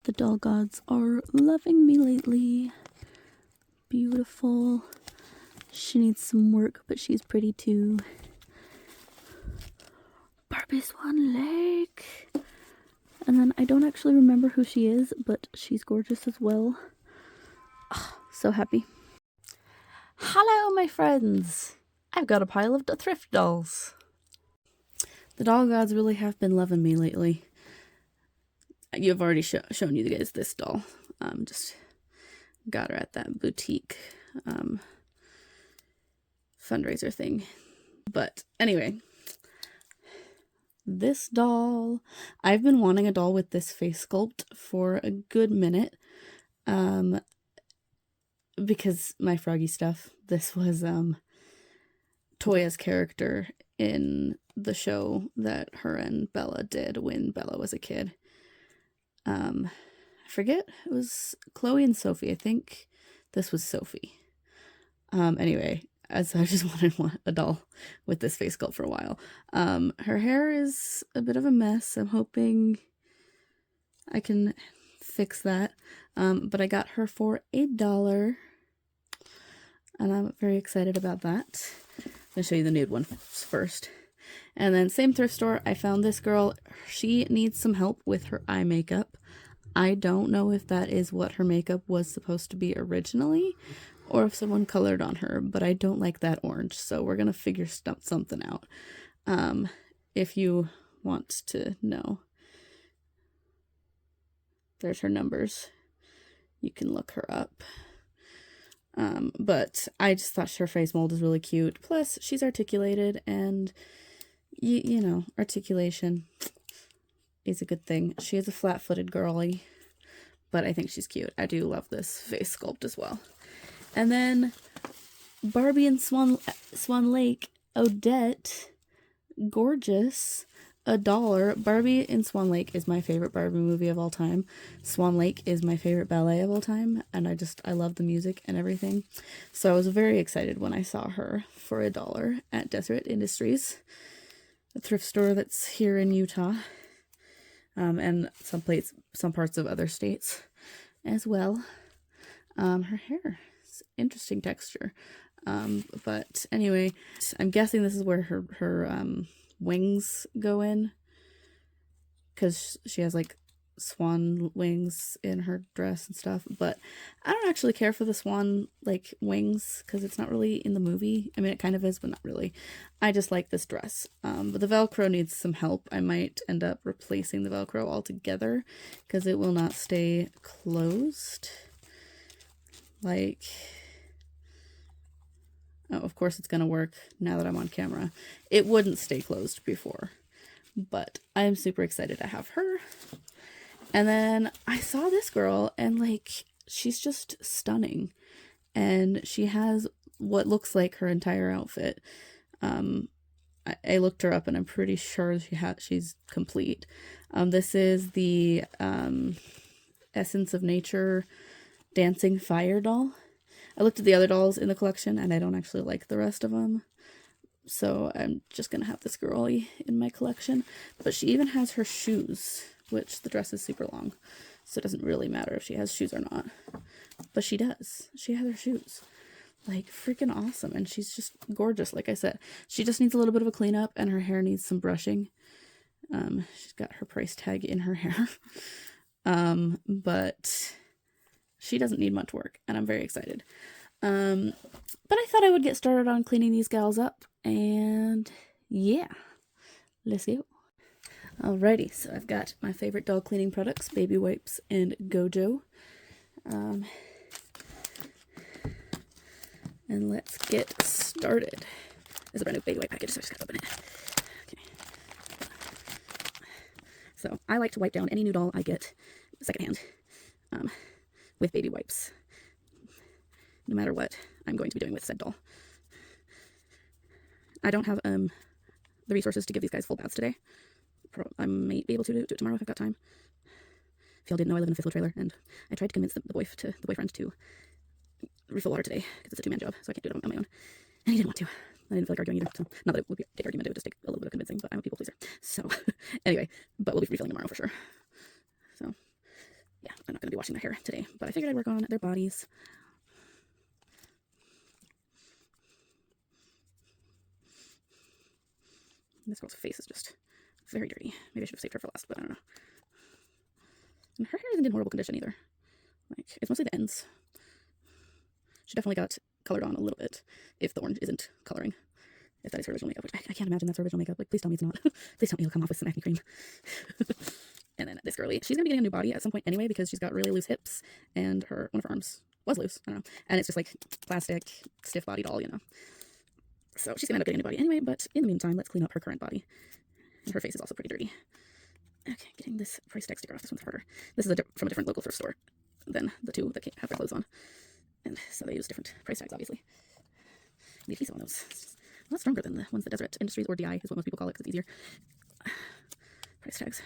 The doll gods are loving me lately. Beautiful. She needs some work, but she's pretty too. Barbie Swan Lake. And then I don't actually remember who she is, but she's gorgeous as well. Oh, so happy. Hello, my friends. I've got a pile of thrift dolls. The doll gods really have been loving me lately. You've already shown you guys this doll. Just got her at that boutique fundraiser thing. But anyway, this doll, I've been wanting a doll with this face sculpt for a good minute. Because my Froggy stuff, this was Toya's character in the show that her and Bella did when Bella was a kid. I forget, it was Chloe and Sophie. I think this was Sophie. Anyway, as I just wanted a doll with this face sculpt for a while. Her hair is a bit of a mess. I'm hoping I can fix that. But I got her for $1. And I'm very excited about that. I'm going to show you the nude one first. And then same thrift store, I found this girl. She needs some help with her eye makeup. I don't know if that is what her makeup was supposed to be originally, or if someone colored on her, but I don't like that orange, so we're going to figure something out. If you want to know. There's her numbers. You can look her up. But I just thought her face mold is really cute. Plus, she's articulated, and you know, articulation is a good thing. She is a flat-footed girly, but I think she's cute. I do love this face sculpt as well. And then Barbie and Swan Lake, Odette, gorgeous. $1. Barbie in Swan Lake is my favorite Barbie movie of all time. Swan Lake is my favorite ballet of all time, and I love the music and everything. So I was very excited when I saw her for $1 at Deseret Industries, a thrift store that's here in Utah, and some parts of other states as well. Her hair is interesting texture. But anyway, I'm guessing this is where her wings go in, because she has like swan wings in her dress and stuff, but I don't actually care for the swan like wings because it's not really in the movie. I mean, it kind of is, but not really. I just like this dress. But the Velcro needs some help. I might end up replacing the Velcro altogether because it will not stay closed. Like, oh, of course it's going to work now that I'm on camera. It wouldn't stay closed before, but I'm super excited to have her. And then I saw this girl, and like, she's just stunning. And she has what looks like her entire outfit. I looked her up, and I'm pretty sure she's complete. This is the Essence of Nature Dancing Fire doll. I looked at the other dolls in the collection, and I don't actually like the rest of them. So I'm just going to have this girly in my collection. But she even has her shoes, which the dress is super long. So it doesn't really matter if she has shoes or not. But she does. She has her shoes. Like, freaking awesome. And she's just gorgeous, like I said. She just needs a little bit of a cleanup, and her hair needs some brushing. She's got her price tag in her hair. But she doesn't need much work, and I'm very excited. But I thought I would get started on cleaning these gals up, and yeah, let's go. Alrighty, so I've got my favorite doll cleaning products, baby wipes and Gojo. And let's get started. There's a brand new baby wipe package, so I just gotta open it. Okay. So I like to wipe down any new doll I get secondhand with baby wipes, no matter what I'm going to be doing with said doll. I don't have the resources to give these guys full baths today. I might be able to do it tomorrow if I've got time. If y'all didn't know, I live in a fifth wheel trailer, and I tried to convince the boyfriend to refill water today because it's a two-man job, so I can't do it on my own. And he didn't want to. I didn't feel like arguing either. So not that it would take argument; it would just take a little bit of convincing. But I'm a people pleaser. So anyway, but we'll be refilling tomorrow for sure. So Yeah, I'm not going to be washing their hair today, but I figured I'd work on their bodies. This girl's face is just very dirty. Maybe I should have saved her for last, but I don't know. And her hair isn't in horrible condition either. Like, it's mostly the ends. She definitely got colored on a little bit if the orange isn't coloring. If that is her original makeup, which I can't imagine that's her original makeup. Like, please tell me it's not. Please tell me it'll come off with some acne cream. And then this girly, she's gonna be getting a new body at some point anyway because she's got really loose hips and one of her arms was loose. I don't know. And it's just like plastic, stiff body doll, you know. So she's gonna end up getting a new body anyway, but in the meantime, let's clean up her current body. And her face is also pretty dirty. Okay, getting this price tag sticker off. This one's harder. This is from a different local thrift store than the two that have their clothes on. And so they use different price tags, obviously. The adhesive on those is a lot stronger than the ones that Deseret Industries, or DI is what most people call it because it's easier. Price tags.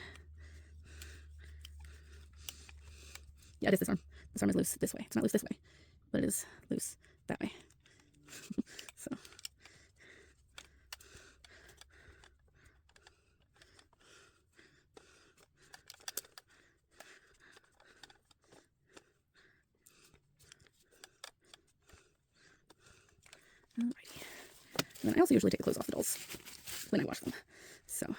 Yeah, it is this arm. This arm is loose this way. It's not loose this way, but it is loose that way. So. Alrighty. And then I also usually take the clothes off the dolls when I wash them. So,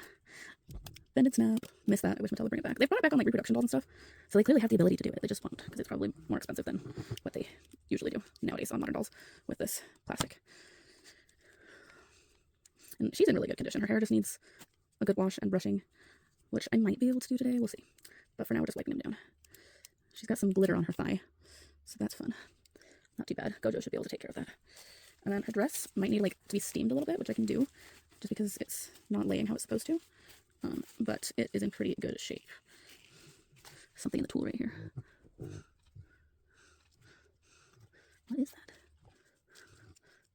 Bended Snap. Miss that. I wish Mattel would bring it back. They've brought it back on like reproduction dolls and stuff. So they clearly have the ability to do it. They just won't because it's probably more expensive than what they usually do nowadays on modern dolls with this plastic. And she's in really good condition. Her hair just needs a good wash and brushing, which I might be able to do today. We'll see. But for now, we're just wiping them down. She's got some glitter on her thigh, so that's fun. Not too bad. Gojo should be able to take care of that. And then her dress might need like to be steamed a little bit, which I can do, just because it's not laying how it's supposed to. But it is in pretty good shape. Something in the tool right here. What is that?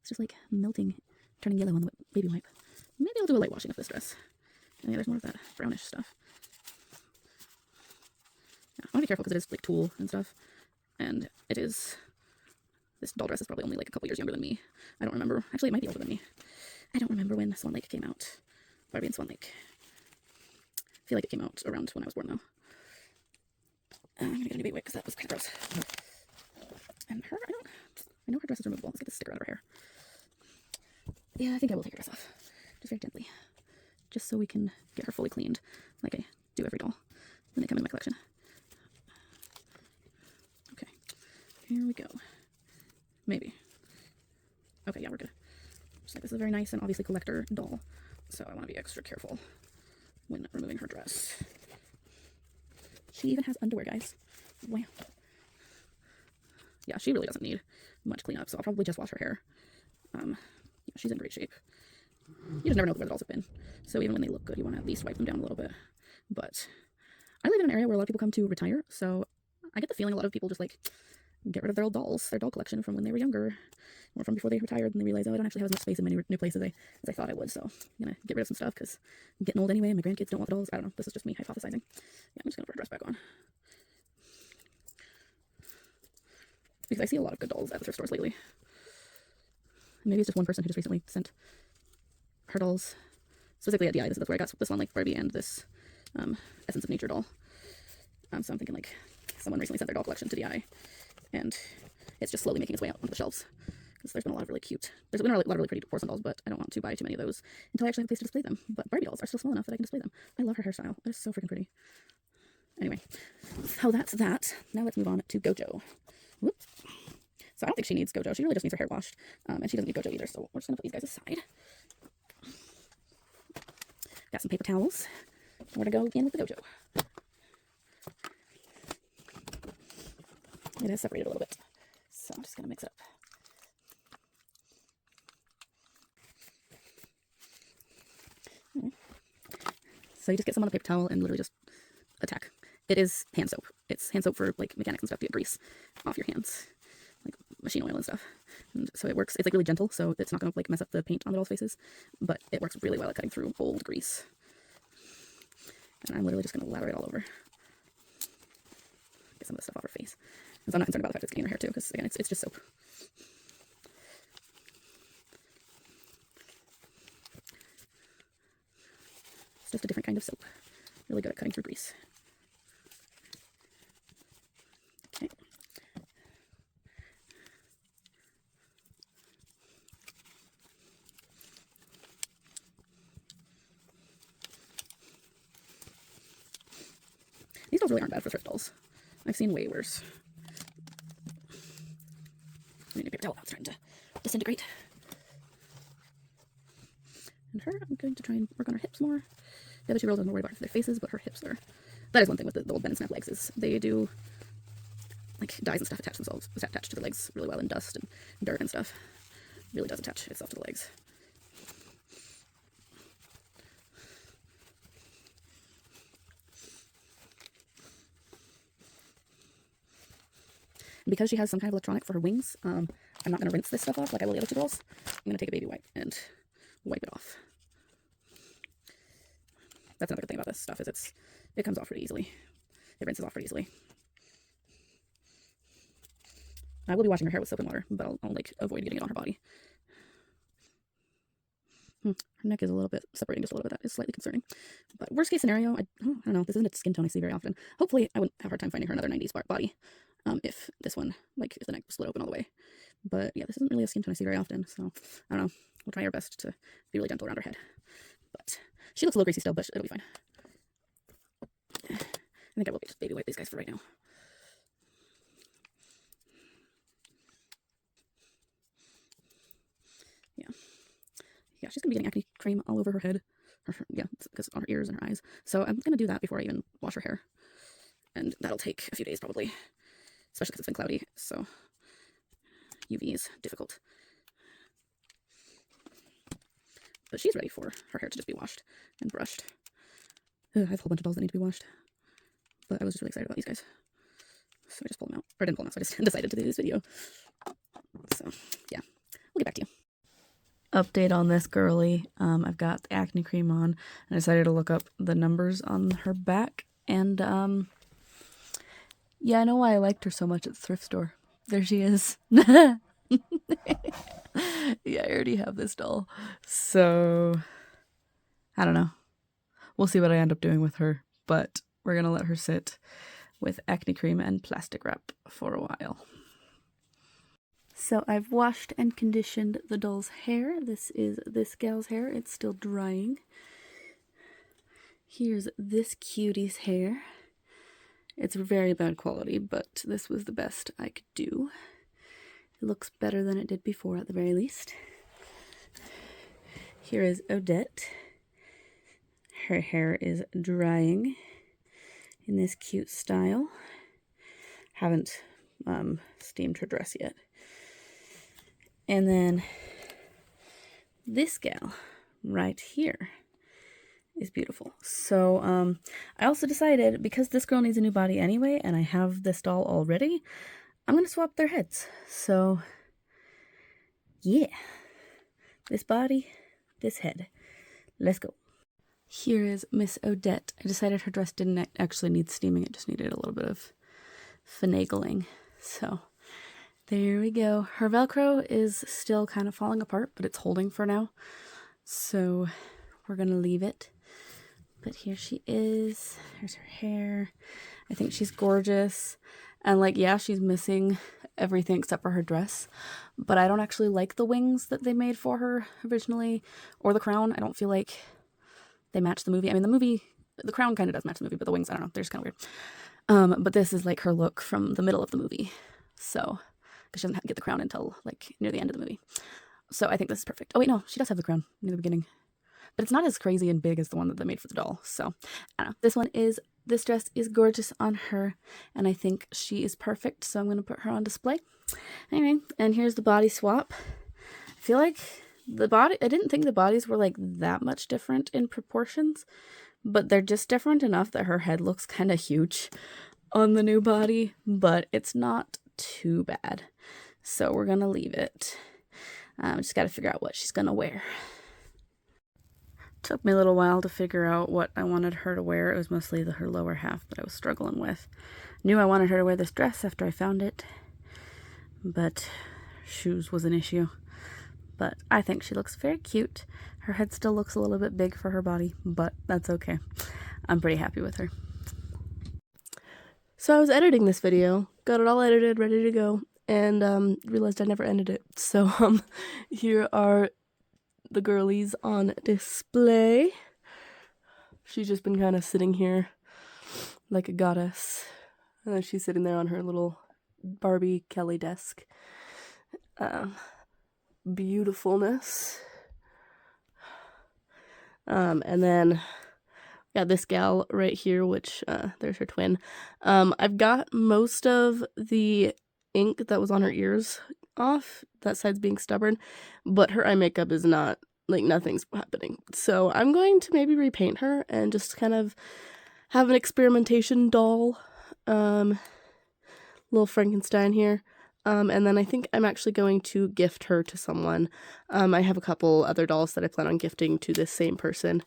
It's just like melting, turning yellow on the baby wipe. Maybe I'll do a light washing of this dress. And yeah, there's more of that brownish stuff. Yeah, I want to be careful because it is like tulle and stuff. And it is... This doll dress is probably only like a couple years younger than me. I don't remember. Actually, it might be older than me. I don't remember when Swan Lake came out. Barbie and Swan Lake. I feel like it came out around when I was born, though. I'm gonna get a new baby wipe because that was kind of gross. And her, I know her dress is removable. Let's get the sticker out of her hair. Yeah, I think I will take her dress off. Just very gently. Just so we can get her fully cleaned, like I do every doll when they come into my collection. Okay, here we go. Maybe. Okay, yeah, we're good. Just like this is a very nice and obviously collector doll, so I want to be extra careful when removing her dress. She even has underwear, guys. Wow. Yeah, she really doesn't need much cleanup, so I'll probably just wash her hair. Yeah, she's in great shape. You just never know where the dolls have been, so even when they look good, you want to at least wipe them down a little bit. But I live in an area where a lot of people come to retire, so I get the feeling a lot of people just like get rid of their old dolls, their doll collection from when they were younger, or from before they retired, and they realize, oh, I don't actually have as much space in my new places as I thought I would, so I'm gonna get rid of some stuff because I'm getting old anyway, and my grandkids don't want the dolls. I don't know, this is just me hypothesizing. Yeah, I'm just gonna put her dress back on. Because I see a lot of good dolls at the thrift stores lately. And maybe it's just one person who just recently sent her dolls, specifically at DI, that's where I got this one, like Barbie and this Essence of Nature doll. So I'm thinking like someone recently sent their doll collection to DI, and it's just slowly making its way out onto the shelves. Because there's been a lot of really cute, there's been a lot of really pretty porcelain dolls, but I don't want to buy too many of those until I actually have a place to display them. But Barbie dolls are still small enough that I can display them. I love her hairstyle. It is so freaking pretty. Anyway, so that's that. Now let's move on to Gojo. Whoops. So I don't think she needs Gojo. She really just needs her hair washed. And she doesn't need Gojo either, so we're just going to put these guys aside. Got some paper towels. We're going to go in with the Gojo. It is separated a little bit, so I'm just going to mix it up. So you just get some on a paper towel and literally just attack. It is hand soap. It's hand soap for like mechanics and stuff to get grease off your hands, like machine oil and stuff. And so it works. It's like really gentle, so it's not going to like mess up the paint on the doll's faces, but it works really well at cutting through old grease. And I'm literally just going to lather it all over. Get some of the stuff off her face. Because I'm not concerned about the fact that it's getting her hair too, because again, it's just soap. It's just a different kind of soap. Really good at cutting through grease. Okay. These dolls really aren't bad for thrift dolls. I've seen way worse. I need a paper towel. I was trying to disintegrate. And her, I'm going to try and work on her hips more. The other two girls, I'm not worried about their faces, but her hips are... That is one thing with the old Ben and Snap legs, is they do, like, dyes and stuff attach to the legs really well, and dust and dirt and stuff. It really does attach itself to the legs. And because she has some kind of electronic for her wings, I'm not going to rinse this stuff off like I will the other two girls. I'm going to take a baby wipe and wipe it off. That's another good thing about this stuff, is it comes off pretty easily. It rinses off pretty easily. I will be washing her hair with soap and water, but I'll like avoid getting it on her body. Her neck is a little bit separating just a little bit. That is slightly concerning. But worst case scenario, I don't know. This isn't a skin tone I see very often. Hopefully, I wouldn't have a hard time finding her another 90s body. If this one, like, if the neck split open all the way. But yeah, this isn't really a skin tone I see very often. So I don't know. We'll try our best to be really gentle around her head. But she looks a little greasy still, but it'll be fine. I think I will just baby wipe these guys for right now. Yeah, she's gonna be getting acne cream all over her head. Yeah, because on her ears and her eyes. So I'm gonna do that before I even wash her hair. And that'll take a few days probably. Especially because it's been cloudy, so UV is difficult. But she's ready for her hair to just be washed and brushed. I have a whole bunch of dolls that need to be washed. But I was just really excited about these guys. So I just pulled them out. Or I didn't pull them out, so I just decided to do this video. So, yeah. We'll get back to you. Update on this girly. I've got the acne cream on, and I decided to look up the numbers on her back, and yeah, I know why I liked her so much at the thrift store. There she is. Yeah, I already have this doll, so I don't know. We'll see what I end up doing with her, but we're gonna let her sit with acne cream and plastic wrap for a while. So I've washed and conditioned the doll's hair. This is this gal's hair. It's still drying. Here's this cutie's hair. It's very bad quality, but this was the best I could do. It looks better than it did before at the very least. Here is Odette. Her hair is drying in this cute style. Haven't steamed her dress yet. And then this gal right here is beautiful. So I also decided, because this girl needs a new body anyway, and I have this doll already, I'm going to swap their heads. So yeah, this body, this head. Let's go. Here is Miss Odette. I decided her dress didn't actually need steaming. It just needed a little bit of finagling. So there we go. Her Velcro is still kind of falling apart, but it's holding for now. So we're going to leave it. But here she is. There's her hair. I think she's gorgeous. And like, yeah, she's missing everything except for her dress. But I don't actually like the wings that they made for her originally. Or the crown. I don't feel like they match the movie. I mean, the crown kind of does match the movie, but the wings, I don't know. They're just kind of weird. But this is like her look from the middle of the movie. So, because she doesn't get the crown until like near the end of the movie. So I think this is perfect. Oh wait, no, she does have the crown near the beginning. But it's not as crazy and big as the one that they made for the doll. So, I don't know. This dress is gorgeous on her. And I think she is perfect. So I'm going to put her on display. Anyway, and here's the body swap. I feel like I didn't think the bodies were like that much different in proportions. But they're just different enough that her head looks kind of huge on the new body. But it's not too bad. So we're going to leave it. Just got to figure out what she's going to wear. Took me a little while to figure out what I wanted her to wear. It was mostly her lower half that I was struggling with. Knew I wanted her to wear this dress after I found it. But shoes was an issue. But I think she looks very cute. Her head still looks a little bit big for her body, but that's okay. I'm pretty happy with her. So I was editing this video, got it all edited, ready to go, and realized I never ended it. So here are the girlies on display. She's just been kind of sitting here like a goddess. And then she's sitting there on her little Barbie Kelly desk. Beautifulness. And then got this gal right here, which there's her twin. I've got most of the ink that was on her ears off. That side's being stubborn, but her eye makeup is not, like, nothing's happening. So I'm going to maybe repaint her and just kind of have an experimentation doll. Little Frankenstein here. And then I think I'm actually going to gift her to someone. I have a couple other dolls that I plan on gifting to this same person.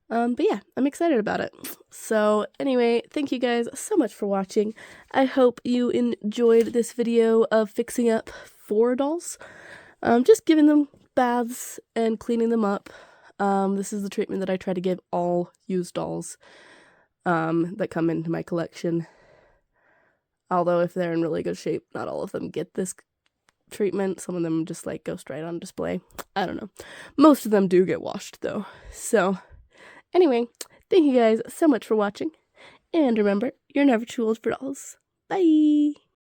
But yeah, I'm excited about it. So anyway, thank you guys so much for watching. I hope you enjoyed this video of fixing up 4 dolls. Just giving them baths and cleaning them up. This is the treatment that I try to give all used dolls that come into my collection. Although if they're in really good shape, not all of them get this treatment. Some of them just like go straight on display. I don't know. Most of them do get washed though. So anyway, thank you guys so much for watching. And remember, you're never too old for dolls. Bye!